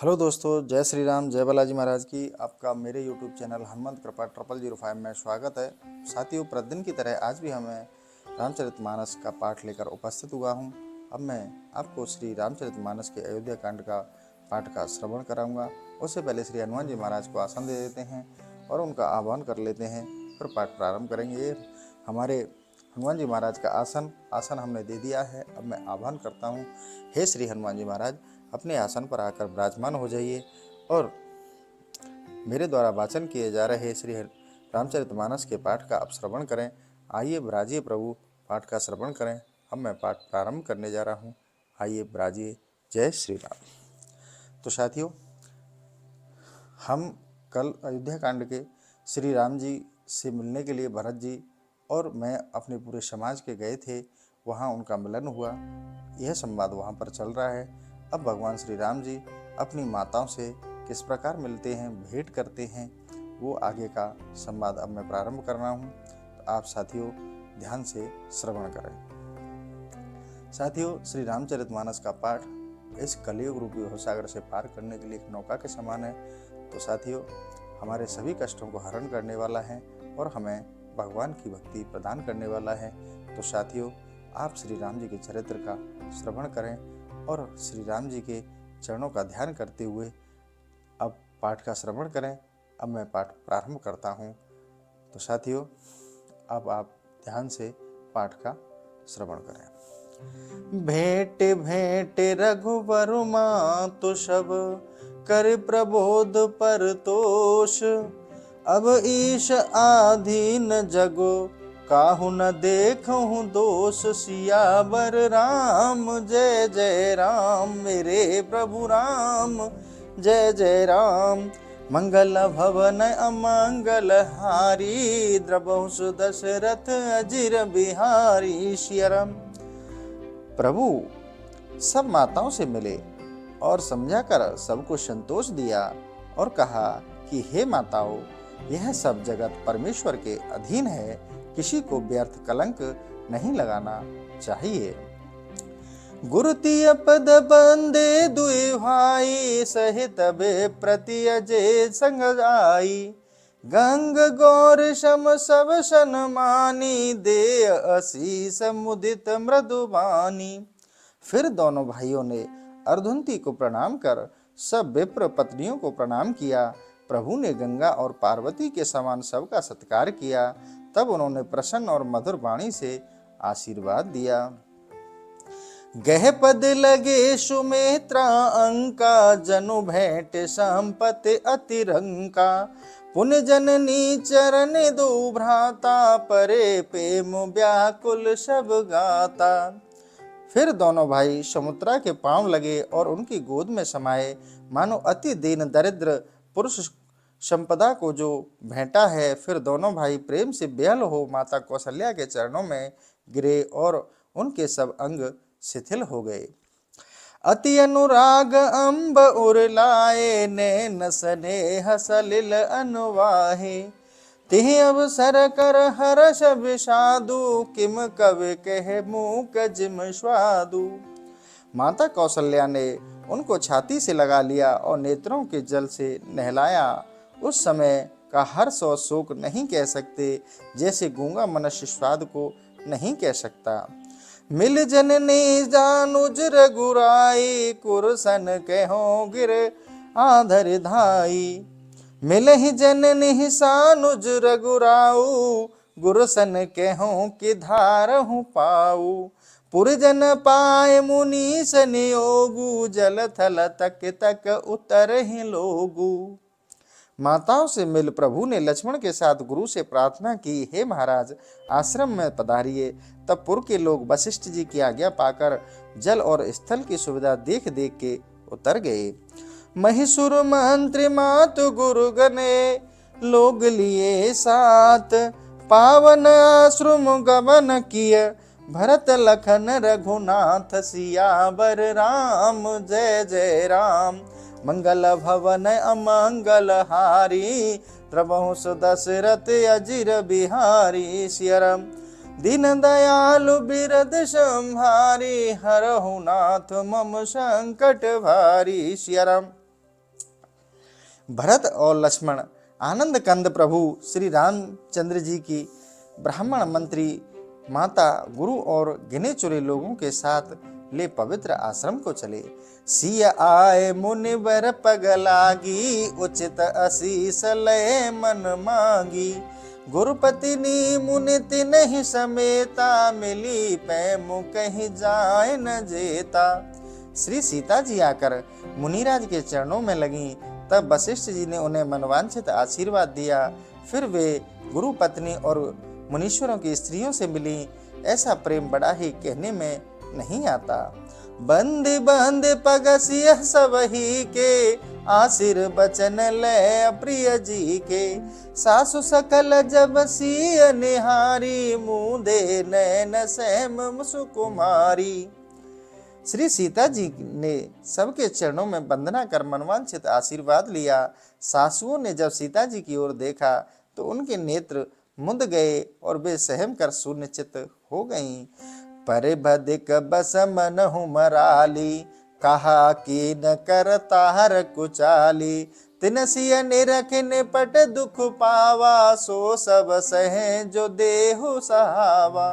Hello दोस्तों, जय श्री राम, जय बालाजी महाराज की। आपका मेरे यूट्यूब चैनल हनुमंत कृपा 0005 में स्वागत है। साथियों, प्रतिदिन की तरह आज भी हमें रामचरितमानस का पाठ लेकर उपस्थित हुआ हूँ। अब मैं आपको श्री रामचरितमानस के अयोध्या कांड का पाठ का श्रवण कराऊंगा। उससे पहले श्री हनुमान जी महाराज को आसन दे देते हैं और उनका आह्वान कर लेते हैं, फिर पाठ प्रारंभ करेंगे। ये हमारे हनुमान जी महाराज का आसन हमने दे दिया है। अब मैं आह्वान करता हूँ, हे श्री हनुमान जी महाराज, अपने आसन पर आकर विराजमान हो जाइए और मेरे द्वारा वाचन किए जा रहे श्री रामचरितमानस के पाठ का आप श्रवण करें। आइए विराजिए प्रभु, पाठ का श्रवण करें। अब मैं पाठ प्रारंभ करने जा रहा हूँ। आइए विराजिए। जय श्री राम। तो साथियों, हम कल अयोध्या कांड के श्री राम जी से मिलने के लिए भरत जी और मैं अपने पूरे समाज के गए थे। वहाँ उनका मिलन हुआ। यह संवाद वहाँ पर चल रहा है। अब भगवान श्री राम जी अपनी माताओं से किस प्रकार मिलते हैं, भेंट करते हैं, वो आगे का संवाद अब मैं प्रारंभ कर रहा हूँ। तो आप साथियों ध्यान से श्रवण करें। साथियों, श्री रामचरितमानस का पाठ इस कलियुग रूपी भवसागर से पार करने के लिए एक नौका के समान है। तो साथियों, हमारे सभी कष्टों को हरण करने वाला है और हमें भगवान की भक्ति प्रदान करने वाला है। तो साथियों, आप श्री राम जी के चरित्र का श्रवण करें और श्री राम जी के चरणों का ध्यान करते हुए अब पाठ का श्रवण करें। अब मैं पाठ प्रारंभ करता हूँ। तो साथियों, अब आप ध्यान से पाठ का श्रवण करें। भेंट भेंट रघुवर मातु सब कर प्रबोध परतोष। अब ईश आधीन जगो काहू न देखूं दोष। सियावर राम जय जय राम, मेरे प्रभु राम जय जय राम। मंगल भवन अमंगल हारी, द्रवहु दशरथ अजिर बिहारी। सियरम। प्रभु सब माताओं से मिले और समझाकर सबको संतोष दिया और कहा कि हे माताओं, यह सब जगत परमेश्वर के अधीन है, किसी को व्यर्थ कलंक नहीं लगाना चाहिए। गुरुतीय पद बंदे दुई भाई, सहित बे प्रति अजय संग आई। गंग गौर सम सब सन्मानी, दे असीस मुदित मृदुबानी। फिर दोनों भाइयों ने अर्धुंती को प्रणाम कर सब विप्र पत्नियों को प्रणाम किया। प्रभु ने गंगा और पार्वती के समान सबका सत्कार किया। तब उन्होंने प्रसन्न और मधुर वाणी से आशीर्वाद दिया। गह पद लगे सुमित्रा अंका, जनु भेंट संपत्ति अतिरंका। पुण्य जननी चरण दो भ्राता, परे प्रेम व्याकुल सब गाता। फिर दोनों भाई समुद्रा के पांव लगे और उनकी गोद में समाये, मानो अति दीन दरिद्र पुरुष संपदा को जो भेंटा है। फिर दोनों भाई प्रेम से बेहल हो माता कौशल्या के चरणों में गिरे और उनके सब अंग शिथिल हो गए। अति अनुराग अंब उरलाए, नैन स्नेह सलिल अनुवाहे। तिहि अवसर कर हर्ष विषादु, किम कवि कहे मूक जिम स्वादु। माता कौशल्या ने उनको छाती से लगा लिया और नेत्रों के जल से नहलाया। उस समय का हर्ष और शोक नहीं कह सकते, जैसे गूंगा मनुष्य स्वाद को नहीं कह सकता। मिल जननी जानुज रघुराई, कुरसन कहो गिर आधर धाई। मिल ही जननी सानुज रघुराऊ, गुरसन कहो कि धारहु पाऊ। पुरजन पाए मुनीस नियोगु, जल थल तक तक उतर ही लोगु। माताओं से मिल प्रभु ने लक्ष्मण के साथ गुरु से प्रार्थना की, हे महाराज आश्रम में पधारिए। तब पुर के लोग वशिष्ठ जी की आज्ञा पाकर जल और स्थल की सुविधा देख देख के उतर गए। महिषुर मंत्री मातु गुरु गने, लोग लिए साथ पावन आश्रम गमन किया। भरत लखन रघुनाथ, सियावर राम जय जय राम। मंगल भवन अमंगल हारी, द्रवहु दशरथ अजिर बिहारी। सियरम। दीन दयालु बिरद संहारी, हरहु नाथ मम संकट भारी। सियरम। भरत और लक्ष्मण आनंद कंद प्रभु श्री रामचंद्र जी की ब्राह्मण मंत्री माता गुरु और गिने चुने लोगों के साथ ले पवित्र आश्रम को चले। सिया आए मुनिवर पग लागी, उचित आशीष लय मन मांगी। गुरुपति नी मुनि तिन्हि समेता, मिली पैमु कहीं जाए न जेता। श्री सीता जी आकर मुनिराज के चरणों में लगी, तब वशिष्ठ जी ने उन्हें मनवांछित आशीर्वाद दिया। फिर वे गुरु पत्नी और मुनीश्वरों की स्त्रियों से मिली। ऐसा प्रेम बड़ा ही कहने में नहीं आता। बंद बंद पगसिय सबही के, आशीर बचन ले प्रिय जी के। सासु सकल जब सिय निहारी, मुंदे नैन सैम सुकुमारी। श्री सीता जी ने सबके चरणों में वंदना कर मनवांछित आशीर्वाद लिया। सासुओं ने जब सीता जी की ओर देखा तो उनके नेत्र मुंद गए और वे सहम कर सुनिश्चित हो गईं। परिबधिक बस मनहु मराली, कहा कि न कर तार कुचाली। तिनसिय निरख निपट दुख पावा, सो सब सहे जो देहु सहावा।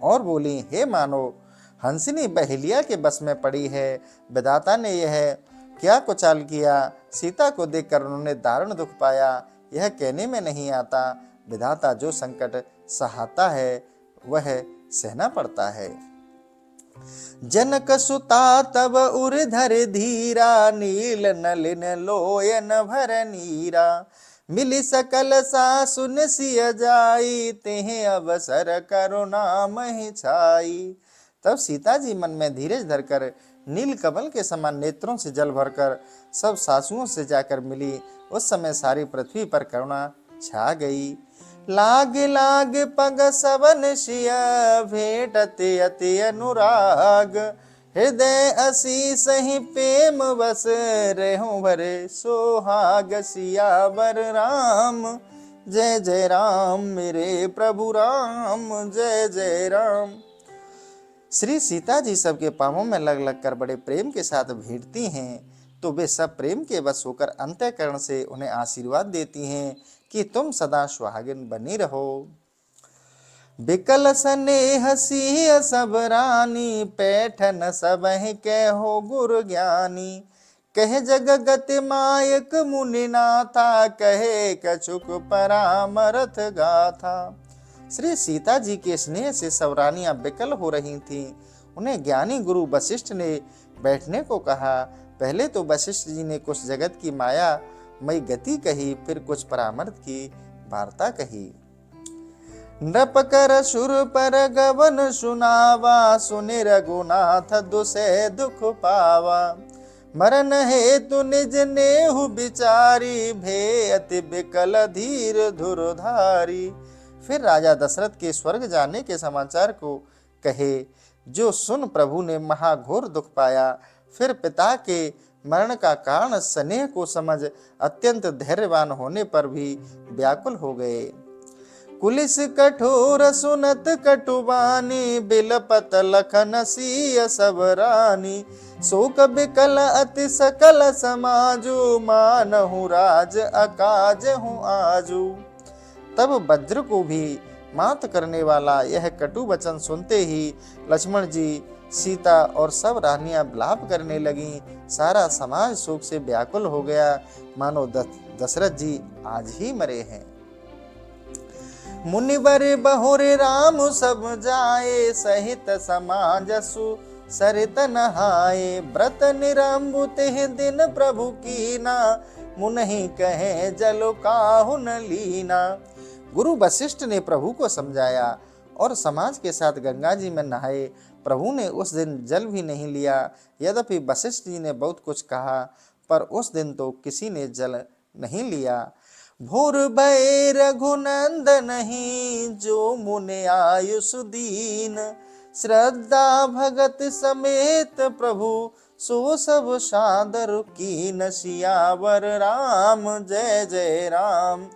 और बोली, हे मानो हंसिनी बहेलिया के बस में पड़ी है। विधाता ने यह क्या कुचाल किया। सीता को देखकर उन्होंने दारुण दुख पाया, यह कहने में नहीं आता। विधाता जो संकट सहाता है वह सहना पड़ता है। जनक सुता तब उर्धर धीरा, नील नलिन लोयन भर नीरा। मिली सकल सासुन सिय जाई, तेह अवसर करुणा महि छाई। तब सीता जी मन में धीरज धरकर नील कमल के समान नेत्रों से जल भरकर सब सासुओं से जाकर मिली। उस समय सारी पृथ्वी पर करुणा छा गई। लाग लाग पग सवन सिय, भेटते अति अनुराग। हृदय असी सही प्रेम बस, रहूं भरे सोहाग। सियावर राम जय जय राम, मेरे प्रभु राम जय जय राम। श्री सीता जी सबके पांवों में लग लग कर बड़े प्रेम के साथ भेंटती हैं, तो वे सब प्रेम के वश होकर अंतःकरण से उन्हें आशीर्वाद देती हैं कि तुम सदा सुहागिन बनी रहो। बिकल स्नेह सिय सब रानी, पैठन सबहि कहो गुरु ज्ञानी। कहे जग गति मायक मुनिनाथा, कहे कछुक परामरथ गाथा। श्री सीता जी के स्नेह से सब रानियां बिकल हो रही थीं। उन्हें ज्ञानी गुरु वशिष्ठ ने बैठने को कहा। पहले तो वशिष्ठ जी ने कुछ जगत की माया मई गति कही, फिर कुछ परामर्थ की वार्ता कही। नृप कर सुर पर गवन सुनावा, सुनि रघुनाथ दुसे दुख पावा। मरन हेतु निज नेहु बिचारी, भे अति बिकल धीर धुरधारी। फिर राजा दशरथ के स्वर्ग जाने के समाचार को कहे, जो सुन प्रभु ने महाघोर दुख पाया। फिर पिता के मरण का कारण स्नेह को समझ अत्यंत धैर्यवान होने पर भी व्याकुल हो गए। कुलिस कठोर सुनत कटुबानी, बिलपत लखन सिय सब रानी। शोक बिकल अति सकल समाजु, मानहु राज अकाज हूँ आजू। तब वज्र को भी मात करने वाला यह कटु वचन सुनते ही लक्ष्मण जी, सीता और सब रानियां विलाप करने लगीं। सारा समाज शोक से व्याकुल हो गया, मानो दशरथ जी आज ही मरे हैं। मुनिवर बहुरे राम सब जाए, सहित समाज सु सरित नहाए। व्रत निरंबु तेह दिन प्रभु कीना, मुनहि कहे जल काहु न लीना। गुरु वशिष्ठ ने प्रभु को समझाया और समाज के साथ गंगा जी में नहाए। प्रभु ने उस दिन जल भी नहीं लिया। यद्यपि वशिष्ठ जी ने बहुत कुछ कहा, पर उस दिन तो किसी ने जल नहीं लिया। भोर भय रघुनंदन ही, जो मुनि आयुष दीन। श्रद्धा भगत समेत प्रभु, सो सब सादर कीन। सियावर राम जय जय राम,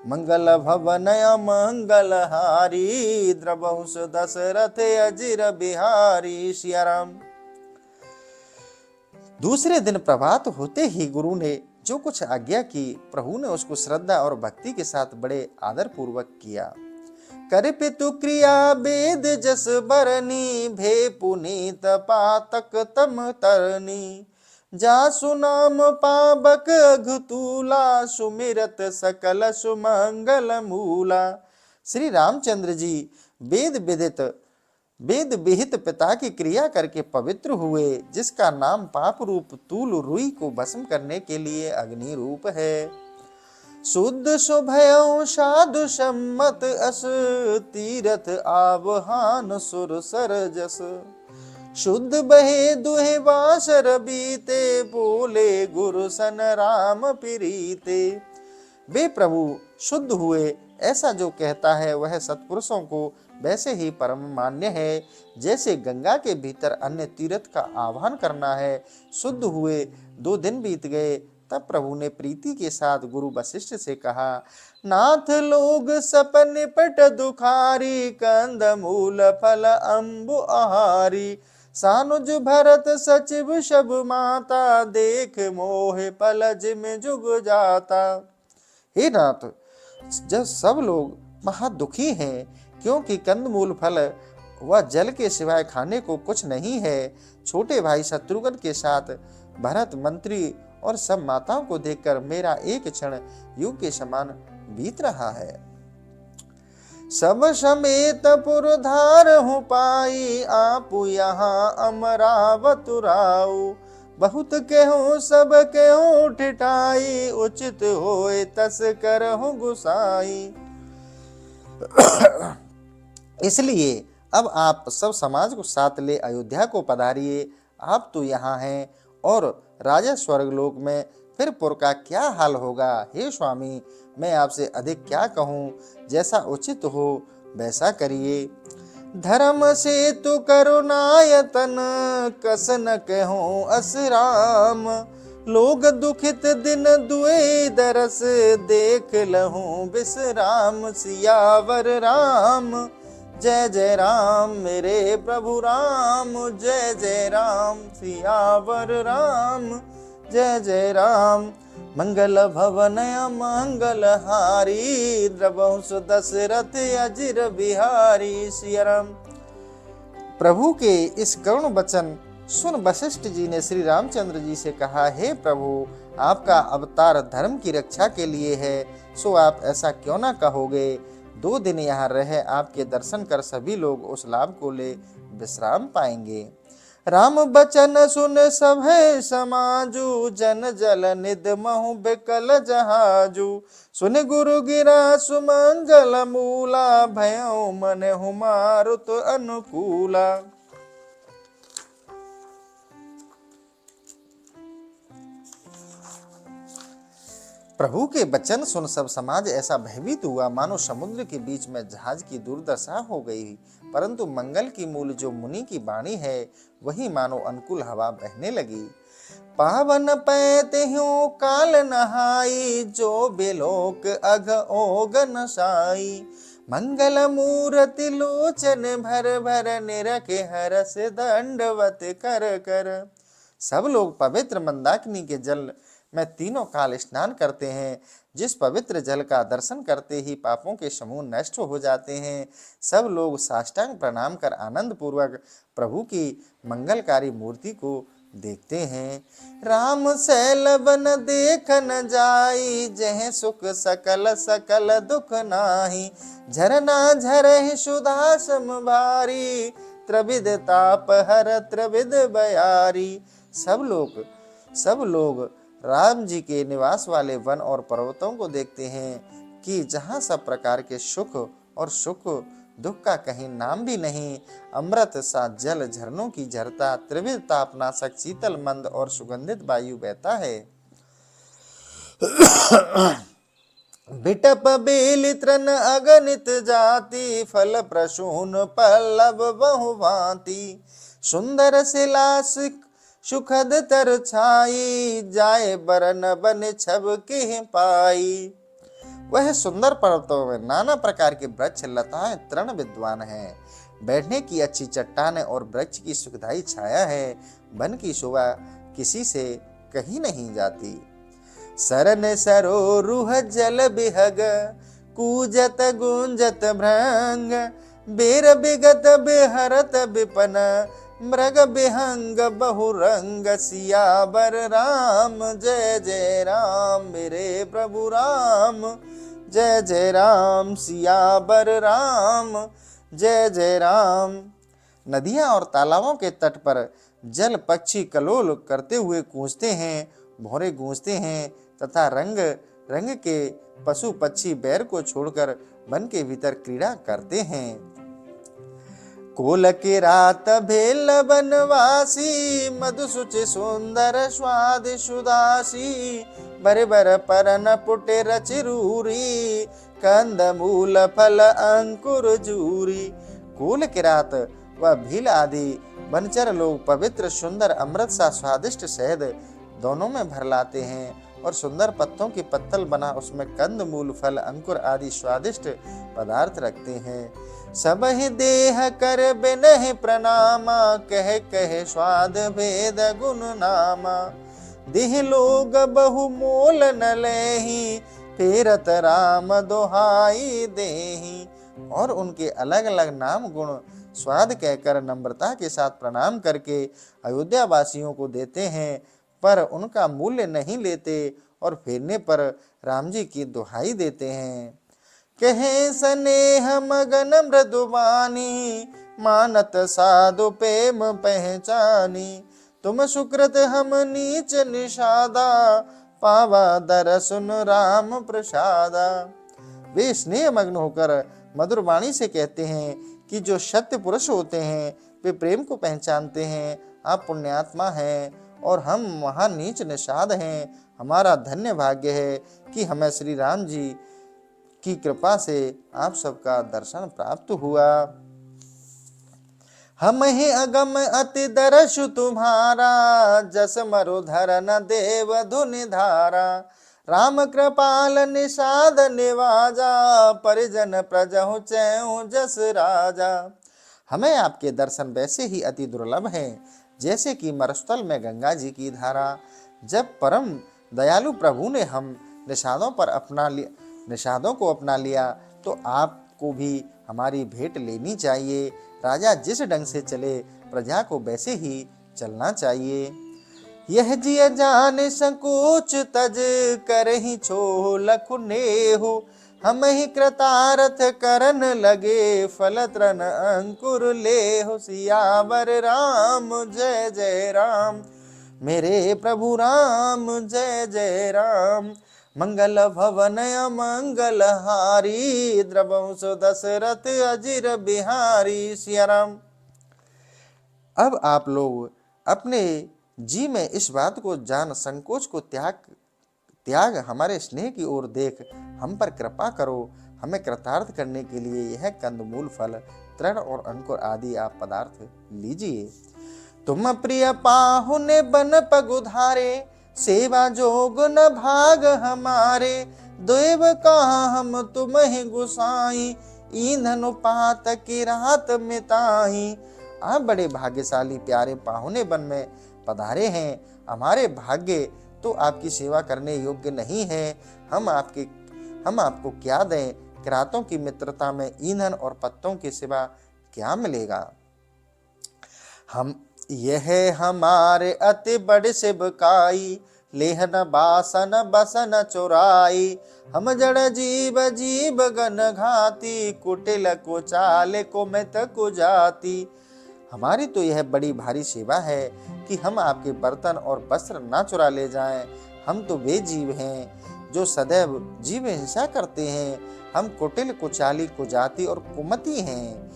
मंगल भवन मंगल हारी। द्रवंश दशरथ अजिर बिहारी। सिया राम। दूसरे दिन प्रभात होते ही गुरु ने जो कुछ आज्ञा की प्रभु ने उसको श्रद्धा और भक्ति के साथ बड़े आदर पूर्वक किया। कर पितु क्रिया वेद जस बरनी, भे पुनीत पातक तम तरनी। जासु नाम पावक अघतूला, सुमिरत सकल सुमंगल मूला। श्री रामचंद्र जी वेद विहित पिता की क्रिया करके पवित्र हुए, जिसका नाम पाप रूप तूल रुई को भस्म करने के लिए अग्नि रूप है। शुद्ध शुभयो साधु सम्मत अस, तीरथ आवहान सुर सरजस। शुद्ध बहे दुहे वासर बीते, बोले गुरु सन राम प्रीते। वे प्रभु शुद्ध हुए ऐसा जो कहता है वह सत्पुरुषों को वैसे ही परम मान्य है, जैसे गंगा के भीतर अन्य तीर्थ का आह्वान करना है। शुद्ध हुए 2 दिन बीत गए, तब प्रभु ने प्रीति के साथ गुरु वशिष्ठ से कहा, नाथ लोग सपन पट दुखारी, कंद मूल फल अम्बु आहारी। सानुज भरत सचिव सब माता, देख मोह पलज में जुग जाता। हे नाथ, जब सब लोग महादुखी हैं, क्योंकि कंदमूल फल व जल के सिवाय खाने को कुछ नहीं है। छोटे भाई शत्रुघ्न के साथ भरत मंत्री और सब माताओं को देखकर मेरा एक क्षण युग के समान बीत रहा है। सब समेत पुरधार हूँ पाई, आपु यहाँ अमरावतुराऊ। बहुत केहूँ सब केहूँ ठिठाई, उचित होए तस करहूँ गुसाई। इसलिए अब आप सब समाज को साथ ले अयोध्या को पधारिए। आप तो यहाँ हैं और राजा स्वर्गलोक में फिर पुर का क्या हाल होगा। हे स्वामी, मैं आपसे अधिक क्या कहूँ, जैसा उचित हो वैसा करिए। धर्म से तु करुणायतन, कस न कहूँ अस राम। लोग दुखित दिन दुए दरस, देख लहूँ विश्राम। सियावर राम जय जय राम, मेरे प्रभु राम जय जय राम। सियावर राम जय जय राम। मंगल भवन मंगल हारी, द्रवंश दशरथ अजिर बिहारी। सिया राम। प्रभु के इस करुण वचन सुन वशिष्ठ जी ने श्री रामचंद्र जी से कहा, हे प्रभु, आपका अवतार धर्म की रक्षा के लिए है, सो आप ऐसा क्यों ना कहोगे। 2 दिन यहाँ रहे आपके दर्शन कर सभी लोग उस लाभ को ले विश्राम पाएंगे। राम बचन सुन सभे समाजू, जन जल निद महु बिकल जहाजू। सुन गुरु गिरा सुमंगल मूला, भयो मन हुमारुत अनुकूला। प्रभु के वचन सुन सब समाज ऐसा भयभीत हुआ, मानो समुद्र के बीच में जहाज की दुर्दशा हो गई। परंतु मंगल की मूल जो मुनि की वाणी है, वही मानो अनुकूल हवा बहने लगी। पावन पैते हूँ काल नहाई, जो बेलोक अघ ओगन साई। मंगल मूर्ति लोचन भर भर, निरखे हरस दंडवत कर कर। सब लोग पवित्र मंदाकिनी के जल में 3 काल स्नान करते हैं, जिस पवित्र जल का दर्शन करते ही पापों के समूह नष्ट हो जाते हैं। सब लोग साष्टांग प्रणाम कर आनंद पूर्वक प्रभु की मंगलकारी मूर्ति को देखते हैं। राम सैलवन देखन जाई, जह सुख सकल सकल दुख नाही। झरना झरहि सुधा समभारी, त्रिविध ताप हर त्रिविध बयारी। सब लोग राम जी के निवास वाले वन और पर्वतों को देखते हैं कि जहाँ सब प्रकार के सुख और सुख दुख का कहीं नाम भी नहीं। अमृत सा जल झरनों की झरता, त्रिविध तापनाशक शीतल मंद और सुगंधित वायु बहता है। बिटप बेल तृण अगणित जाति, फल प्रसून पल्लव बहुभांति। सुंदर शिलास सुखद तर छाई, जाए बरन बन छब के पाई। वह सुंदर पर्वतों में नाना प्रकार के वृक्ष लताएं तृण विद्वान हैं। बैठने की अच्छी चट्टानें और वृक्ष की सुखदायी छाया है। वन की शोभा किसी से कहीं नहीं जाती। सरन सरोरुह जल बिहग, कूजत गुंजत भृंग, बेर बिगत बिहरत विपन, मृग बिहंग बहुरंग, सियावर राम जय जय राम, मेरे प्रभु राम जय जय राम, सियावर राम जय जय राम। नदियां और तालाबों के तट पर जल पक्षी कलोल करते हुए गूंजते हैं, भौरे गूंजते हैं तथा रंग रंग के पशु पक्षी बैर को छोड़कर वन के भीतर क्रीड़ा करते हैं। कोल की रात भेल बनवासी, मधुसुचि सुंदर स्वाद सुदासी, बर बर परन पुटे रचिरूरी, कंद मूल फल अंकुर जूरी। कोल की रात व भील आदि वनचर लोग पवित्र सुंदर अमृत सा स्वादिष्ट शहद दोनों में भर लाते हैं और सुंदर पत्तों की पत्तल बना उसमें कंद मूल फल अंकुर आदि स्वादिष्ट पदार्थ रखते हैं। सब ही देह कर बिनहि प्रणामा, कह कह स्वाद भेद गुण नामा, देह लोग बहु मोल न लेहि, फेरत राम दोहाई देहि। और उनके अलग अलग नाम गुण स्वाद कहकर नम्रता के साथ प्रणाम करके अयोध्या वासियों को देते हैं, पर उनका मूल्य नहीं लेते और फेरने पर राम जी की दुहाई देते हैं। कहे स्नेह मगन मृदुबानी, मानत साधु प्रेम पहचानी, तुम सुकृत हम नीच निषादा, पावा दरसुन राम प्रसादा। वे स्नेह मग्न होकर मधुर वाणी से कहते हैं कि जो सत्य पुरुष होते हैं वे प्रेम को पहचानते हैं। आप पुण्यात्मा हैं और हम वहाँ नीच निषाद हैं। हमारा धन्य भाग्य है कि हमें श्री राम जी की कृपा से आप सबका दर्शन प्राप्त हुआ। हम ही अगम अति दर्श तुम्हारा, जस मरुधर न देव धुनि धारा, राम कृपाल निषाद निवाजा, परिजन प्रजहु चैऊ जस राजा। हमें आपके दर्शन वैसे ही अति दुर्लभ हैं जैसे कि मरुस्थल में गंगा जी की धारा। जब परम दयालु प्रभु ने हम निषादों को अपना लिया तो आपको भी हमारी भेंट लेनी चाहिए। राजा जिस ढंग से चले प्रजा को वैसे ही चलना चाहिए। यह जिय जान संकोच तज, करहि छो लखु नेहु, हम ही कृतार्थ करन लगे, फल तृण अंकुर लेहु। सियावर राम जय जय राम, मेरे प्रभु राम जय जय राम, मंगल भवन अमंगल हारी, द्रवंश दशरथ अजिर बिहारी। सिया राम। अब आप लोग अपने जी में इस बात को जान संकोच को त्याग हमारे स्नेह की ओर देख हम पर कृपा करो। हमें कृतार्थ करने के लिए यह कंदमूल फल तृण और अंकुर आदि आप पदार्थ लीजिए। तुम प्रिय पाहुने बन पगुधारे, सेवा जोग न भाग हमारे, देव कहा हम तुम ही गुसाई, ईंधन पात की रात मिताई। आप बड़े भाग्यशाली प्यारे पाहुने बन में पधारे हैं। हमारे भाग्य तो आपकी सेवा करने योग्य नहीं है। हम आपको क्या दें? किरातों की मित्रता में ईंधन और पत्तों के सिवा क्या मिलेगा? हम यह हमारे अति बड़ सिबकाई, लेहन बासन बसन चुराई, हम जड़ जीव जीव गन घाती, कुटिल को चाल को मित को जाती। हमारी तो यह बड़ी भारी सेवा है कि हम आपके बर्तन और वस्त्र ना चुरा ले जाएं। हम तो वे जीव हैं जो सदैव जीव हिंसा करते हैं। हम कुटिल कुचाली कुजाति और कुमति हैं।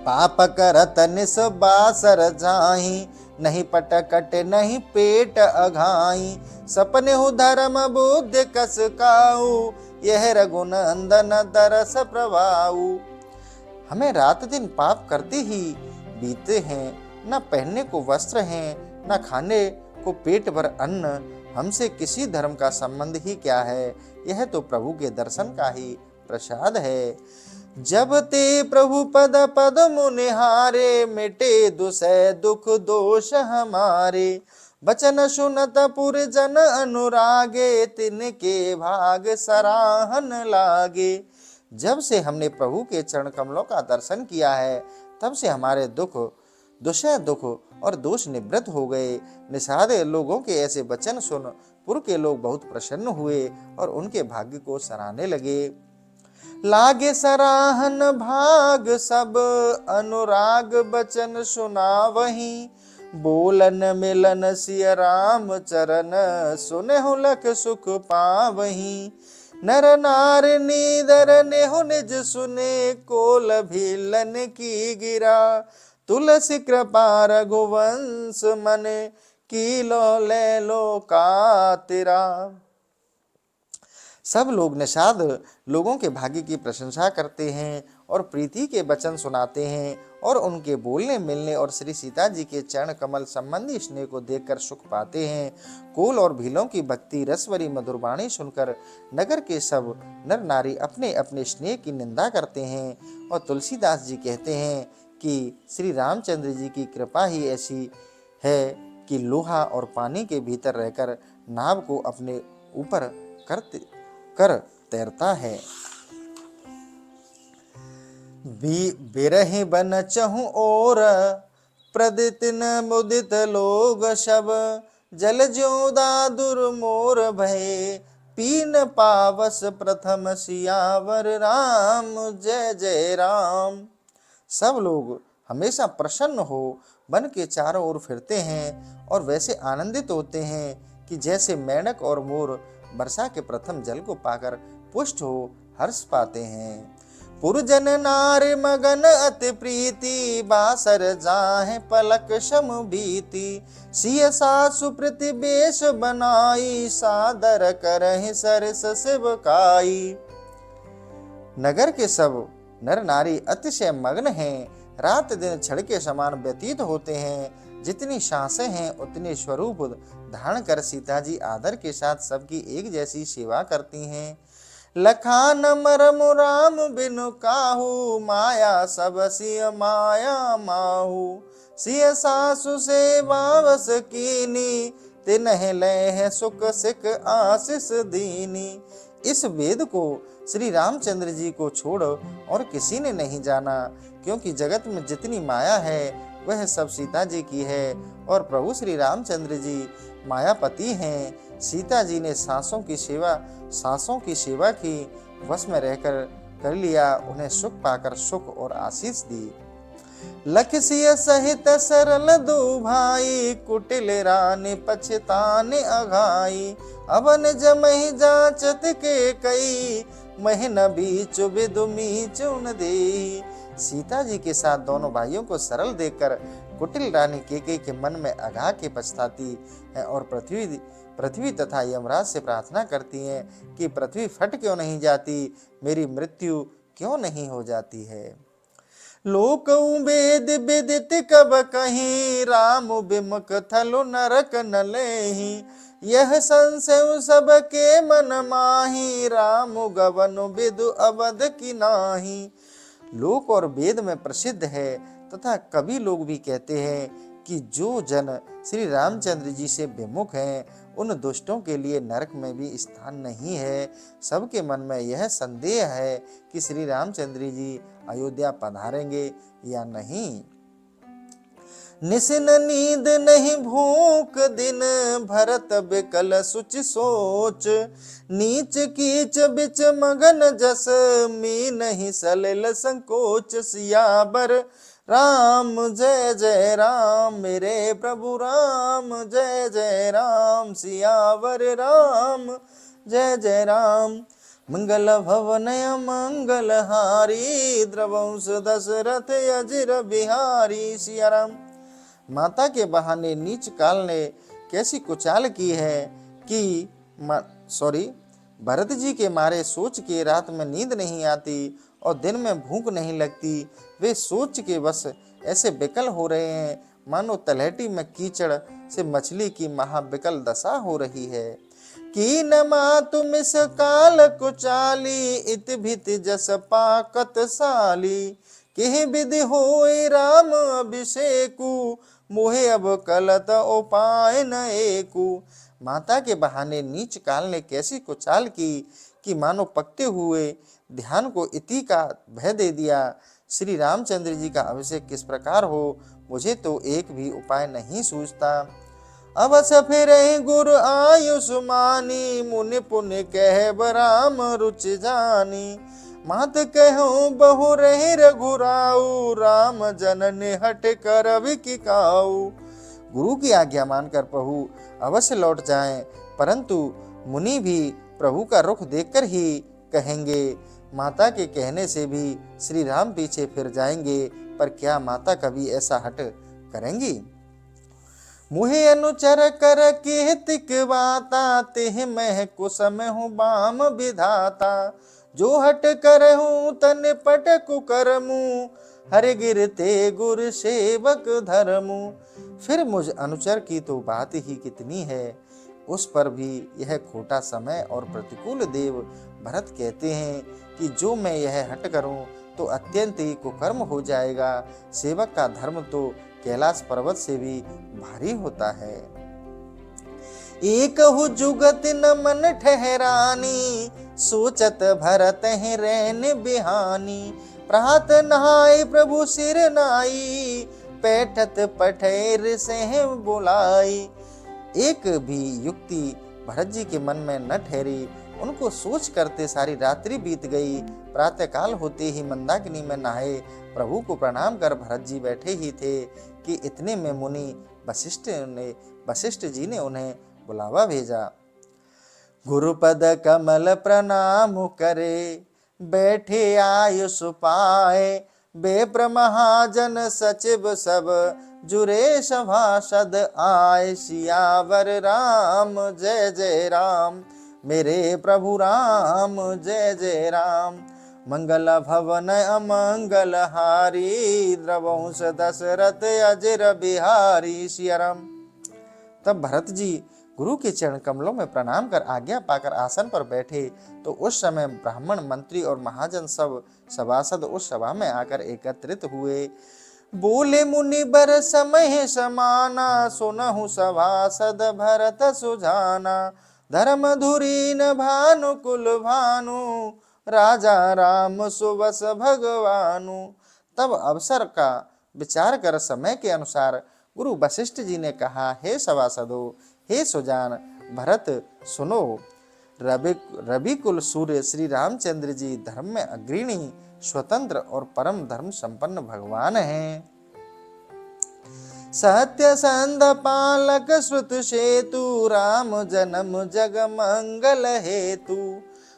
पाप करत निस बासर जाहि, नहीं पटकट नहीं पेट अघाई, सपने हो धर्म बुद्धि कस काऊ, यह रघुनंदन दरस प्रभाऊ। हमें रात दिन पाप करते ही बीते हैं। न पहनने को वस्त्र हैं, न खाने को पेट भर अन्न। हमसे किसी धर्म का संबंध ही क्या है? यह तो प्रभु के दर्शन का ही प्रसाद है। जब ते प्रभु पद पद मुनिहारे, मिटे दुसै दुख दोष हमारे, बचन सुनत पुर जन अनुरागे, तिनके भाग सराहन लागे। जब से हमने प्रभु के चरण कमलों का दर्शन किया है, तब से हमारे दुष्ट दुख और दोष निवृत्त हो गए। निषाद लोगों के ऐसे वचन सुन पुर के लोग बहुत प्रसन्न हुए और उनके भाग्य को सराहने लगे। लागे सराहन भाग सब, अनुराग बचन सुना वही। बोलन मिलन सिय राम चरण, सुनहु लख सुख पावही। नर नार नीदर नेहु निज सुने, कोल भीलन की गिरा। तुलसी कृपा रघुवंश मन, कीलो ले लो का तेरा। सब लोग निषाद लोगों के भाग्य की प्रशंसा करते हैं और प्रीति के वचन सुनाते हैं और उनके बोलने मिलने और श्री सीता जी के चरण कमल संबंधी स्नेह को देखकर सुख पाते हैं। कोल और भीलों की भक्ति रसवरी मधुर वाणी सुनकर नगर के सब नर नारी अपने अपने स्नेह की निंदा करते हैं और तुलसीदास जी कहते हैं कि श्री रामचंद्र जी की कृपा ही ऐसी है कि लोहा और पानी के भीतर रहकर नाव को अपने ऊपर कर तैरता है। बिरहि बन चहु और, प्रदितिन मुदित लोग शब। जल ज्योदा दुर्मोर भय, पीन पावस प्रथम सियावर राम। जय जय राम। सब लोग हमेशा प्रसन्न हो वन के चारों ओर फिरते हैं और वैसे आनंदित होते हैं कि जैसे मेंढक और मोर वर्षा के प्रथम जल को पाकर पुष्ट हो हर्ष पाते हैं। पुरजन नार मगन अति प्रीति, बासर जाहे पलक सम भीति। सिय सासु प्रतिवेश बनाई, सादर करहि सरस सेवकाई। नगर के सब नर नारी अतिशय मग्न हैं, रात दिन छड़ के समान व्यतीत होते हैं। जितनी सांसें हैं उतने स्वरूप धारण कर सीता जी आदर के साथ सबकी एक जैसी सेवा करती हैं। लखान मरम राम बिनु काहू, माया सब सिय माया माहू। सिय सासु सेवा बस कीनी, तिन्ह लय सुख सिख आशीष दीनी। इस वेद को श्री रामचंद्र जी को छोड़ और किसी ने नहीं जाना, क्योंकि जगत में जितनी माया है वह सब सीता जी की है और प्रभु श्री रामचंद्र जी मायापति हैं। सीता जी ने सांसों की सेवा की, वश में रहकर कर लिया, उन्हें सुख पाकर सुख और आशीष दी। लखसिय सहित सरल दो भाई, कुटिल रानी पछताने अघाई। अवन जमहि जाचत के कई, महीन बीच विदुमी चुन दे। सीता जी के साथ दोनों भाइयों को सरल देखकर कुटिल रानी केकई के मन में अघा के पछताती है और पृथ्वी तथा यमराज से प्रार्थना करती हैं कि पृथ्वी फट क्यों नहीं जाती, मेरी मृत्यु क्यों नहीं हो जाती है। लोक वेद विदित कब कहीं, राम विमुख थलो नरक न लेहि। यह संशय सबके मन माही, राम गवन विदु अवध की नाही। लोक और वेद में प्रसिद्ध है तथा कवि लोग भी कहते हैं कि जो जन श्री रामचंद्र जी से विमुख हैं, उन दुष्टों के लिए नरक में भी स्थान नहीं है। सबके मन में यह संदेह है कि श्री रामचंद्र जी अयोध्या पधारेंगे या नहीं। निसिन नींद नहीं भूख दिन, भरत बिकल सुचि सोच। नीच कीच बिच मगन जस, मी नहीं सलिल संकोच। सियावर राम जय जय राम, मेरे प्रभु राम जय जय राम। सियावर राम जय जय राम। मंगल भवन मंगल हारी, द्रवंश दशरथ अजिर बिहारी। सिया राम। माता के बहाने नीच काल ने कैसी कुचाल की है कि भरत जी के मारे सोच के रात में नींद नहीं आती और दिन में भूख नहीं लगती। वे सोच के बस ऐसे विकल हो रहे हैं मानो तलहटी में कीचड़ से मछली की महाविकल दशा हो रही है। की न मातु मिस काल कुचाली, इत भित जस पाकत साली। केहि विधि होय राम अभिषेकु, मोहे अब कलत उपाय न एकु। माता के बहाने नीच काल ने कैसी कुचाल की कि मानो पकते हुए ध्यान को इति का भय दे दिया। श्री रामचंद्र जी का अभिषेक किस प्रकार हो, मुझे तो एक भी उपाय नहीं सूझता। अवस फिर गुरु आयुष्मानी, मुनि पुण्य कह राम रुचि जानी। मात कहो बहु रहे रघुराऊ, राम जनन हट कर विकिकाऊ। गुरु की आज्ञा मानकर प्रभु अवश्य लौट जाएं, परंतु मुनि भी प्रभु का रुख देखकर ही कहेंगे। माता के कहने से भी श्री राम पीछे फिर जाएंगे, पर क्या माता कभी ऐसा हट करेंगी? मुहे अनुचर कर केहतिक बाता, तेह मैं कुसम हूँ बाम विधाता। जो हट करहूँ तन पट कुकरमु, हर गिरते गुर सेवक धर्मु। फिर मुझ अनुचर की तो बात ही कितनी है, उस पर भी यह खोटा समय और प्रतिकूल देव भरत कहते हैं कि जो मैं यह हट करूं तो अत्यंत ही कुकर्म हो जाएगा। सेवक का धर्म तो कैलाश पर्वत से भी भारी होता है। एक जुगत न मन ठहरानी, सोचत भरत है रैन बिहानी। प्रात नहाय प्रभु सिर नाई, पैठत पठेर से बुलाई। एक भी युक्ति भरत जी के मन में न ठहरी, उनको सोच करते सारी रात्रि बीत गई। प्रातः काल होते ही मंदाकिनी में नहाए प्रभु को प्रणाम कर भरत जी बैठे ही थे कि इतने में मुनि वशिष्ठ जी ने उन्हें बुलावा भेजा। गुरुपद कमल प्रणाम करे, बैठे आयुष पाए। बेप्र महाजन सचिव सब, जुरे सभासद आए। सियावर राम जय जय राम, मेरे प्रभु राम जय जय राम। मंगल भवन अमंगल हारी, द्रवंश दशरथ अजर बिहारी। सियाराम। तब भरत जी गुरु के चरण कमलों में प्रणाम कर आज्ञा पाकर आसन पर बैठे तो उस समय ब्राह्मण मंत्री और महाजन सब सभासद उस सभा में आकर एकत्रित हुए। बोले मुनि बर समय समाना, सुनहु सभासद भरत सुजाना। धर्म धुरीन भानु कुल भानु, राजा राम सुबस भगवानु। तब अवसर का विचार कर समय के अनुसार गुरु वशिष्ठ जी ने कहा, हे सभासदों, हे सुजान भरत सुनो। रवि कुल सूर्य श्री रामचंद्र जी धर्म में अग्रणी, स्वतंत्र और परम धर्म संपन्न भगवान हैं। सत्य संध पालक श्रुत सेतु, राम जन्म जग मंगल हेतु।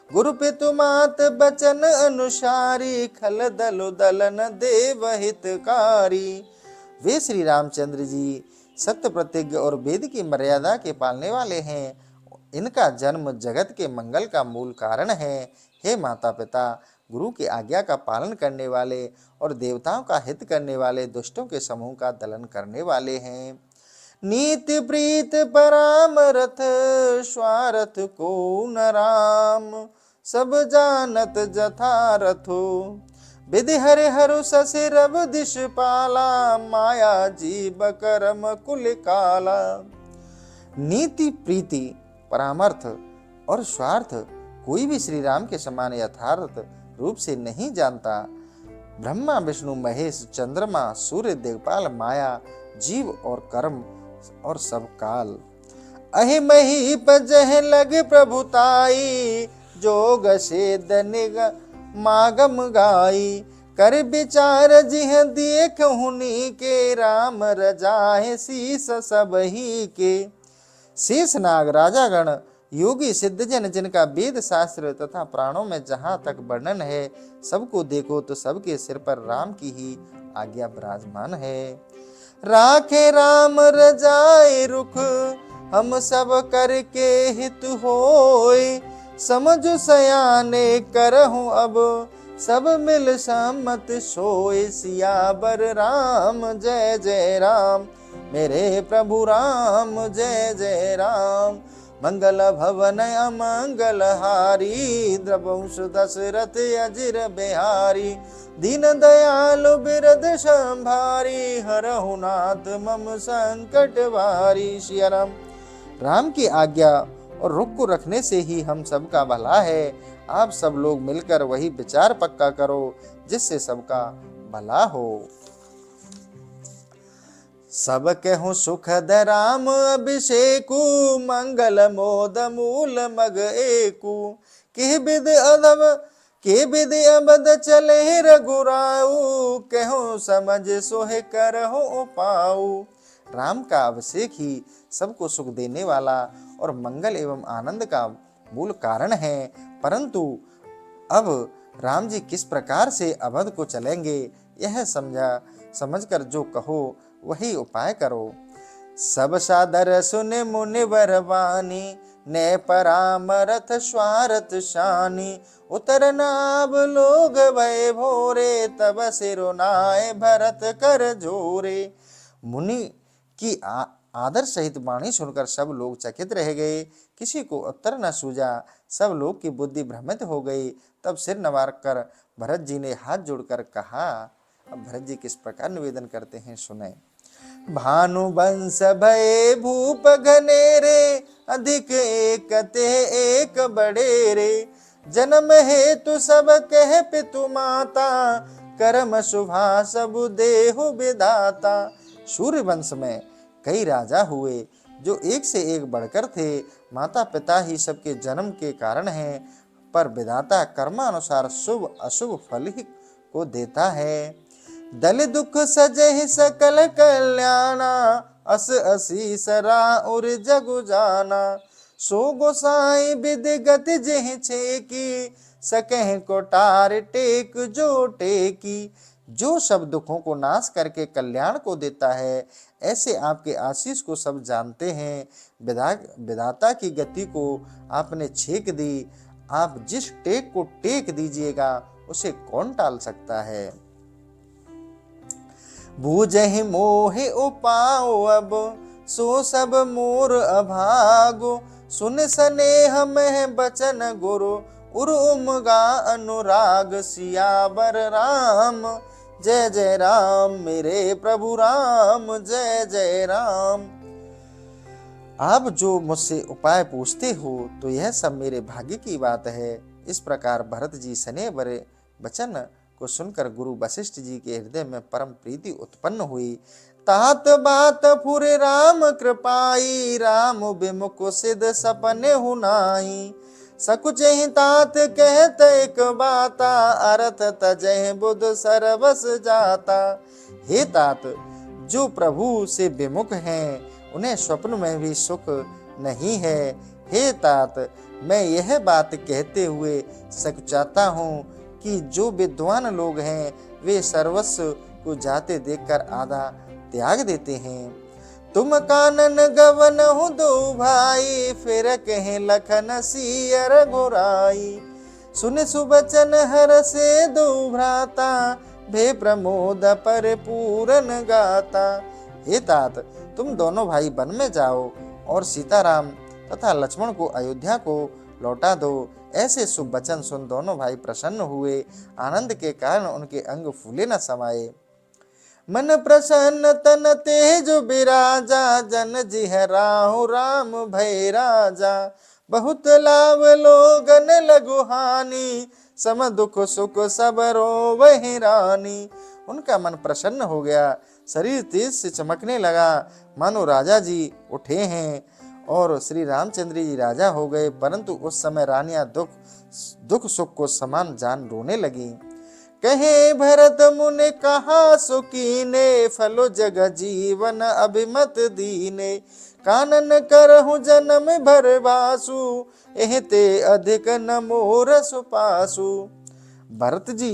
गुरु पितु मात बचन अनुसारी, खल दल दलन देव हितकारी। वे श्री रामचंद्र जी सत्य प्रतिज्ञ और वेद की मर्यादा के पालने वाले हैं। इनका जन्म जगत के मंगल का मूल कारण है। हे माता पिता, गुरु की आज्ञा का पालन करने वाले और देवताओं का हित करने वाले दुष्टों के समूह का दलन करने वाले हैं। नीति प्रीत परामरथ, स्वार्थ को न राम। सब जानत जथारथो, विधि हरे हरु शशि रव दिश पाला। माया जीव करम कुल काला। नीति प्रीति परामर्थ और स्वार्थ कोई भी श्री राम के समान यथार्थ रूप से नहीं जानता। ब्रह्मा विष्णु महेश चंद्रमा सूर्य दिग्पाल माया जीव और कर्म और सब काल। अहि मही पजह लग प्रभुताई, जोग सेद निग मागम गाई। कर विचार जिह देख हुनी के, राम रजाए शीस सब ही के। शेष नाग राजागण योगी सिद्धजन जिनका वेद शास्त्र तथा प्राणों में जहाँ तक वर्णन है, सबको देखो तो सबके सिर पर राम की ही आज्ञा विराजमान है। राखे राम रजाए रुख, हम सब करके हित होय। समझ सयाने करहूं अब, सब मिल सम्मत सोए। सियावर राम जय जय राम, मेरे प्रभु राम जय जय राम। मंगल भवन अमंगल हारी, द्रवंश दशरथ अजिर बिहारी, दीन दयालु बिरद संभारी, हरहु नाथ मम संकट भारी। सिया राम। राम की आज्ञा और रुख को रखने से ही हम सबका भला है। आप सब लोग मिलकर वही विचार पक्का करो जिससे सबका भला हो। सब कहूँ सुखद राम अभिषेकु, मंगल मोद मूल मग एकु, के विद अबद चले रघुराऊ, कहूँ समझ सोहे करहु उपाऊ। राम का अभिषेक ही सबको सुख देने वाला और मंगल एवं आनंद का मूल कारण है, परंतु अब राम जी किस प्रकार से अवध को चलेंगे यह समझकर जो कहो वही उपाय करो। सब सादर सुने मुनिवर वाणी, ने परामरथ स्वारथ शानी, उतर नाब लोग भय भोरे, तब सिरुनाए भरत कर जोरे। मुनि की आदर सहित वाणी सुनकर सब लोग चकित रह गए, किसी को उत्तर न सूझा, सब लोग की बुद्धि भ्रमित हो गई। तब सिर नवार कर भरत जी ने हाथ जोड़कर कहा। अब भरत जी किस प्रकार निवेदन करते हैं सुने। भानु वंश भये भूप घनेरे, अधिक एकते एक बड़ेरे, जन्म हेतु सब कह पितु माता, कर्म शुभा सब देहु विधाता। सूर्य वंश में कई राजा हुए जो एक से एक बढ़कर थे। माता पिता ही सबके जन्म के कारण हैं, पर विधाता कर्मानुसार शुभ अशुभ फल ही को देता है। दल दुख सजहि सकल कल्याणा, अस असीस राउर जगु जाना, सो गोसाई विधि गति जेहि छेकी, सकह कोटार टेक जो टेकी। जो सब दुखों को नाश करके कल्याण को देता है, ऐसे आपके आशीष को सब जानते हैं। विधाता की गति को आपने छेक दी, आप जिस टेक को टेक दीजिएगा उसे कौन टाल सकता है। बूझहि मोहि उपाओ अब, सो सब मोर अभागो, सुन स्नेह मह बचन गुरु, उर उमगा अनुराग। सियावर राम जय जय राम, मेरे प्रभु राम जय जय राम। आप जो मुझसे उपाय पूछते हो तो यह सब मेरे भाग्य की बात है। इस प्रकार भरत जी स्नेह भरे वचन को सुनकर गुरु वशिष्ठ जी के हृदय में परम प्रीति उत्पन्न हुई। तात बात फुरे राम कृपाई, राम विमुख सिद्ध सपने हुनाई, सकुच ही तात कहत एक बाता, अर्थ तजह बुध सरवस जाता। हे तात, जो प्रभु से विमुख हैं उन्हें स्वप्न में भी सुख नहीं है। हे तात, मैं यह बात कहते हुए सकुचाता हूँ कि जो विद्वान लोग हैं वे सर्वस्व को जाते देखकर आधा त्याग देते हैं। तुम कानन गवन हो दो भाई, फिर कहे लखन सियर घुराई, सुन सुबचन हर से दो भ्राता, भे प्रमोद पर पूरन गाता। हे तात, तुम दोनों भाई वन में जाओ और सीताराम तथा लक्ष्मण को अयोध्या को लौटा दो। ऐसे शुभ वचन सुन दोनों भाई प्रसन्न हुए। आनंद के कारण उनके अंग फूले न समाये। मन प्रसन्न तन तेज बिराजा, जन जिहराहु राम भय राजा, बहुत लाभ लोगन लघु हानि, सम दुख सुख सब रोवहि रानी। उनका मन प्रसन्न हो गया, शरीर तेज से चमकने लगा, मानो राजा जी उठे हैं और श्री रामचंद्र जी राजा हो गए। परंतु उस समय रानियां दुख सुख को समान जान रोने लगी। कहे भरत मुनि कहा सुकीने, फलो जग जीवन अभिमत दीने, कानन करहु जन्म भर बासु, एहते अधिक न मोर सुपासु। भरत जी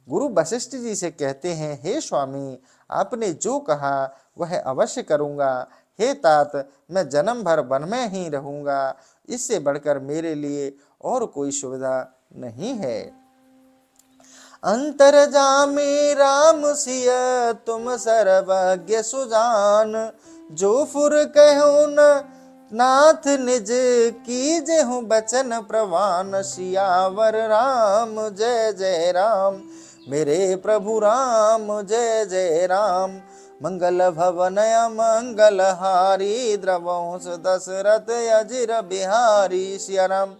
गुरु वशिष्ठ जी से कहते हैं, हे स्वामी, आपने जो कहा वह अवश्य करूंगा। हे तात, मैं जन्म भर वन में ही रहूंगा, इससे बढ़कर मेरे लिए और कोई सुविधा नहीं है। अंतरजामी राम सिय तुम सर्वज्ञ सुजान, जो फुर कहो न नाथ निज कीजे हूँ बचन प्रवान, सियावर राम जय जय राम। मेरे प्रभु राम जय जय राम। मंगल भवन मंगल हारी, द्रवंश दशरथ अजिर बिहारी। सिया राम।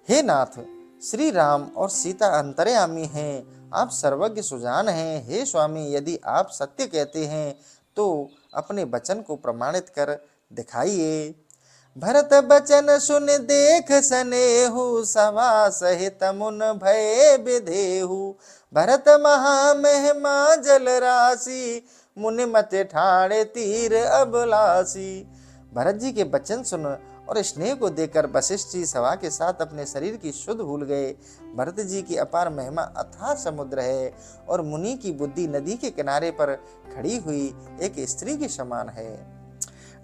हे नाथ, श्री राम और सीता अंतर्यामी हैं, आप सर्वज्ञ सुजान हैं। हे स्वामी, यदि आप सत्य कहते हैं तो अपने वचन को प्रमाणित कर दिखाइए। भरत बचन सुन देख सनेहु, सभा सहित मुन भय विधेहु। भरत महामहिमा जल राशि, मुनि मते ठाणे तीर अभिलाषी। भरत जी के वचन सुन और स्नेह को देकर वशिष्ठ जी सभा के साथ अपने शरीर की शुद्ध भूल गए। भरत जी की अपार महिमा अथाह समुद्र है और मुनि की बुद्धि नदी के किनारे पर खड़ी हुई एक स्त्री के समान है।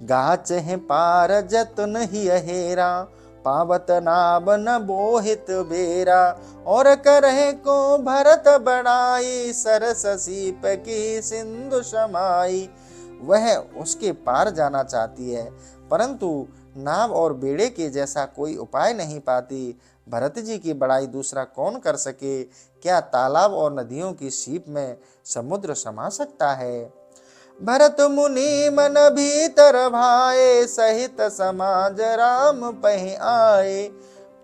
गाच है पार जतन ही हेरा, पावत नाब न बोहित बेरा। और करहे को भरत बढ़ाई, सरस सीप की सिंधु समाई। वह उसके पार जाना चाहती है, परंतु नाव और बेड़े के जैसा कोई उपाय नहीं पाती। भरत जी की बड़ाई दूसरा कौन कर सके? क्या तालाब और नदियों की सीप में समुद्र समा सकता है? भरत मुनि मन भीतर भाए, सहित समाज राम पहि आए।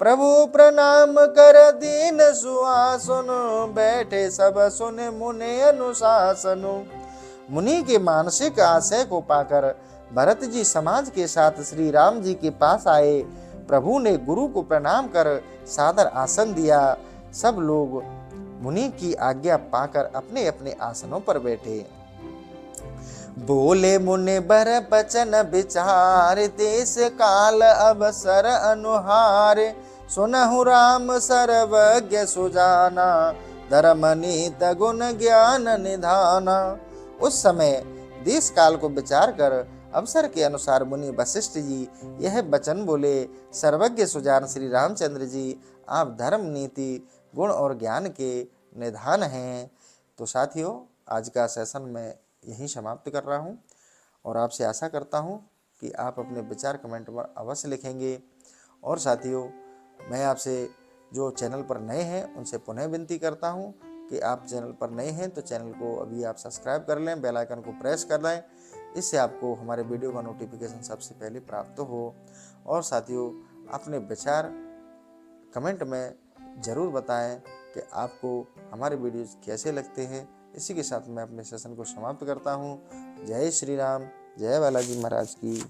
प्रभु प्रणाम कर दीन सुहासुन, बैठे सब सुन मुनि अनुशासनु। मुनि के मानसिक आशय को पाकर भरत जी समाज के साथ श्री राम जी के पास आए। प्रभु ने गुरु को प्रणाम कर सादर आसन दिया। सब लोग मुनि की आज्ञा पाकर अपने अपने आसनों पर बैठे। बोले मुनि बर बचन विचार, देश काल अवसर अनुहार। सुनहु राम सर्वज्ञ सुजाना, धर्म नीत गुण ज्ञान निधाना। उस समय देश काल को विचार कर अवसर के अनुसार मुनि वशिष्ठ जी यह वचन बोले। सर्वज्ञ सुजान श्री रामचंद्र जी, आप धर्म नीति गुण और ज्ञान के निधान हैं। तो साथियों, आज का सेशन मैं यहीं समाप्त कर रहा हूँ और आपसे आशा करता हूँ कि आप अपने विचार कमेंट पर अवश्य लिखेंगे। और साथियों, मैं आपसे जो चैनल पर नए हैं उनसे पुनः विनती करता हूँ कि आप चैनल पर नए हैं तो चैनल को अभी आप सब्सक्राइब कर लें, बेल आइकन को प्रेस कर लें, इससे आपको हमारे वीडियो का नोटिफिकेशन सबसे पहले प्राप्त हो। और साथियों, अपने विचार कमेंट में ज़रूर बताएं कि आपको हमारे वीडियोज़ कैसे लगते हैं। इसी के साथ मैं अपने सेशन को समाप्त करता हूँ। जय श्री राम, जय बालाजी महाराज की।